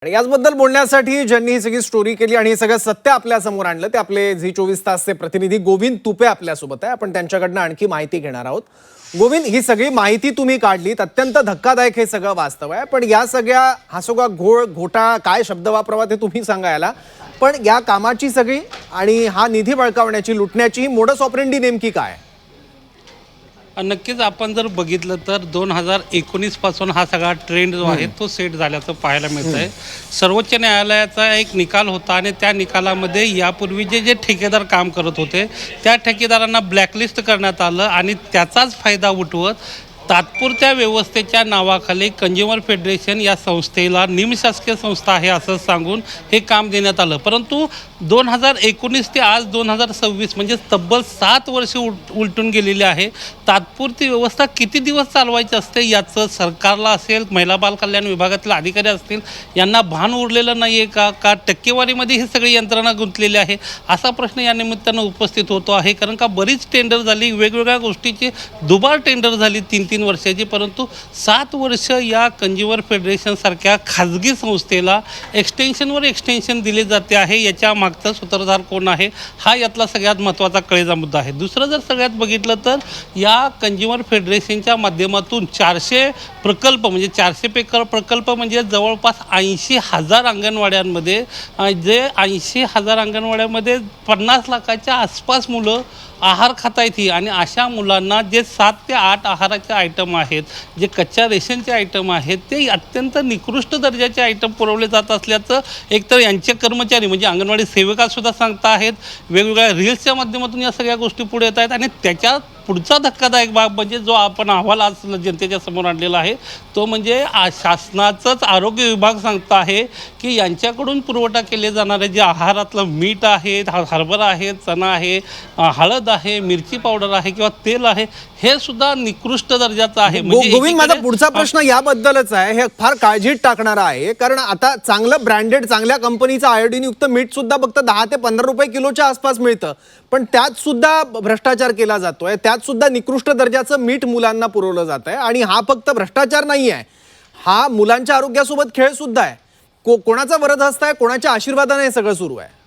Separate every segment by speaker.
Speaker 1: आणि याचबद्दल बोलण्यासाठी ज्यांनी ही सगळी स्टोरी केली आणि हे सगळं सत्य आपल्या समोर आणलं ते आपले झी 24 तासचे प्रतिनिधी गोविंद तुपे आपल्यासोबत आहे. आपण त्यांच्याकडनं आणखी माहिती घेणार आहोत. गोविंद, ही सगळी माहिती तुम्ही काढलीत, अत्यंत धक्कादायक हे सगळं वास्तव आहे. पण या सगळ्या हा सगळा घोटाळा काय शब्द वापरावा ते तुम्ही सांगायला, पण या कामाची सगळी आणि हा निधी बळकावण्याची लुटण्याची मोडस ऑपरेंडी नेमकी काय?
Speaker 2: नक्कीच आपण जर बघितलं तर 2019 पासून हा सगळा ट्रेंड जो आहे तो सेट झाल्याचं पाहायला मिळत आहे. सर्वोच्च न्यायालयाचा एक निकाल होता आणि त्या निकालामध्ये यापूर्वी जे ठेकेदार काम करत होते त्या ठेकेदारांना ब्लॅकलिस्ट करण्यात आलं आणि त्याचाच फायदा उठवत तात्पुरत्या व्यवस्थेच्या नावाखाली कंझ्युमर फेडरेशन या संस्थेला निमशासकीय संस्था आहे असं सांगून हे काम देण्यात आलं. परंतु 2019 ते आज 2026 म्हणजे तब्बल 7 वर्ष उलटून गेलेली आहे. तात्पुरती व्यवस्था किती दिवस चालवायची असते याचं सरकारला असेल, महिला बाल कल्याण विभागातील अधिकारी असतील यांना भान उरलेलं नाही आहे का टक्केवारीमध्ये ही सगळी यंत्रणा गुंतलेली आहे असा प्रश्न या निमित्तानं उपस्थित होतो आहे. कारण का बरीच टेंडर झाली, वेगवेगळ्या गोष्टीची दुबार टेंडर झाली 3-3 वर्षाची, परंतु 7 वर्ष या कंझ्युमर फेडरेशनसारख्या खाजगी संस्थेला एक्सटेन्शनवर एक्सटेन्शन दिले जाते आहे. याच्या मागचा सूत्रधार कोण आहे हा यातला सगळ्यात महत्त्वाचा कळेचा मुद्दा आहे. दुसरं जर सगळ्यात बघितलं तर या कंझ्युमर फेडरेशनच्या माध्यमातून 400 प्रकल्प म्हणजे 400 प्रकल्प म्हणजे जवळपास 80,000 अंगणवाड्यांमध्ये जे 80,000 अंगणवाड्यामध्ये 50 लाखाच्या आसपास मुलं आहार खाता येते आणि अशा मुलांना जे 7 ते 8 आहाराचे आयटम आहेत, जे कच्च्या रेशनचे आयटम आहेत ते अत्यंत निकृष्ट दर्जाचे आयटम पुरवले जात असल्याचं एकतर यांचे कर्मचारी म्हणजे अंगणवाडी सेविकासुद्धा सांगता आहेत. वेगवेगळ्या रील्सच्या माध्यमातून या सगळ्या गोष्टी पुढे येत आहेत आणि त्याच्यात पुढचा धक्कादायक बाब म्हणजे जो आपण अहवाल आज जनतेच्या समोर आणलेला आहे तो म्हणजे शासनाचंच आरोग्य विभाग सांगता आहे की यांच्याकडून पुरवठा केले जाणारे जे आहारातलं मीठ आहे, हरभरा आहे, चणा आहे, हळद आहे, मिरची पावडर आहे किंवा तेल आहे हे सुद्धा निकृष्ट दर्जाचं आहे.
Speaker 1: म्हणजे गोविंद, माझा पुढचा प्रश्न याबद्दलच आहे. हे फार काळजीत टाकणारा आहे कारण आता चांगलं ब्रँडेड चांगल्या कंपनीचं आयोडीन युक्त मीठ सुद्धा फक्त 10 ते 15 रुपये किलोच्या आसपास मिळतं, पण त्यात सुद्धा भ्रष्टाचार केला जातोय. त्यात सुद्धा निकृष्ट दर्जाचं मीठ मुलांना पुरवलं जात आहे आणि हा फक्त भ्रष्टाचार नाही आहे, हा मुलांच्या आरोग्यासोबत खेळ सुद्धा आहे. कोणाचा वरदहस्त आहे, कोणाच्या आशीर्वादाने हे सगळं सुरू आहे?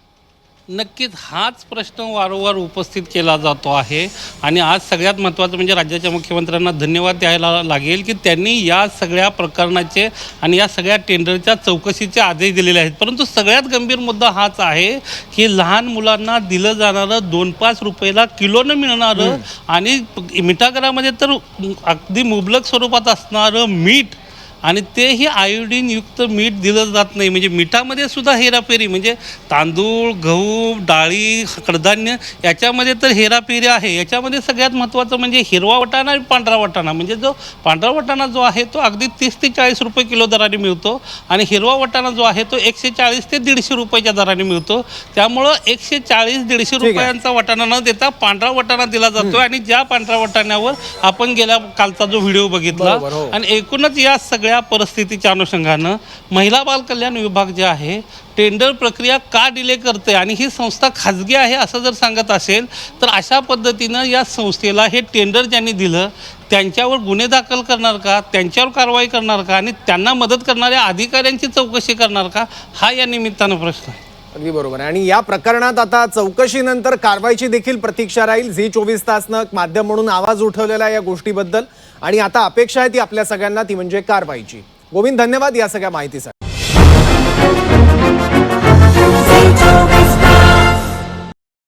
Speaker 2: नक्कीच हाच प्रश्न वारंवार उपस्थित केला जातो आहे आणि आज सगळ्यात महत्त्वाचं म्हणजे राज्याच्या मुख्यमंत्र्यांना धन्यवाद द्यायला लागेल की त्यांनी या सगळ्या प्रकरणाचे आणि या सगळ्या टेंडरच्या चौकशीचे आदेश दिलेले आहेत. परंतु सगळ्यात गंभीर मुद्दा हाच आहे की लहान मुलांना दिलं जाणारं 2-5 रुपयाला किलोनं मिळणारं आणि मिठागरामध्ये तर अगदी मुबलक स्वरूपात असणारं मीठ आणि तेही आयोडीनयुक्त मीठ दिलं जात नाही. म्हणजे मिठामध्ये सुद्धा हेराफेरी म्हणजे तांदूळ, गहू, डाळी, कडधान्य याच्यामध्ये तर हेराफेरी आहे. याच्यामध्ये सगळ्यात महत्त्वाचं म्हणजे हिरवा वाटाणा आणि पांढरा वाटाणा म्हणजे जो पांढरा वाटाणा जो आहे तो अगदी 30 ते 40 रुपये किलो दराने मिळतो आणि हिरवा वाटाणा जो आहे तो 140 ते 150 रुपयाच्या दराने मिळतो. त्यामुळं 140-150 रुपयांचा वाटाणा न देता पांढरा वाटाणा दिला जातो आणि ज्या पांढऱ्या वाटाण्यावर आपण गेल्या कालचा जो व्हिडिओ बघितला आणि एकूणच या सगळ्या परिस्थितीच्या अनुषंगानं महिला बाल कल्याण विभाग जे आहे टेंडर प्रक्रिया का डिले करते आणि ही संस्था खाजगी आहे असं जर सांगत असेल तर अशा पद्धतीनं या संस्थेला हे टेंडर ज्यांनी दिलं त्यांच्यावर गुन्हे दाखल करणार का, त्यांच्यावर कारवाई करणार का आणि त्यांना मदत करणाऱ्या अधिकाऱ्यांची चौकशी करणार का हा या निमित्तानं प्रश्न आहे.
Speaker 1: अगदी बरोबर आहे. आणि या प्रकरणात आता चौकशीनंतर कारवाईची देखील प्रतीक्षा राहील. झी 24 तासनं माध्यम म्हणून आवाज उठवलेला आहे या गोष्टीबद्दल आणि आता अपेक्षा आहे ती आपल्या सगळ्यांना, ती म्हणजे कारवाईची. गोविंद, धन्यवाद या सगळ्या माहितीसाठी.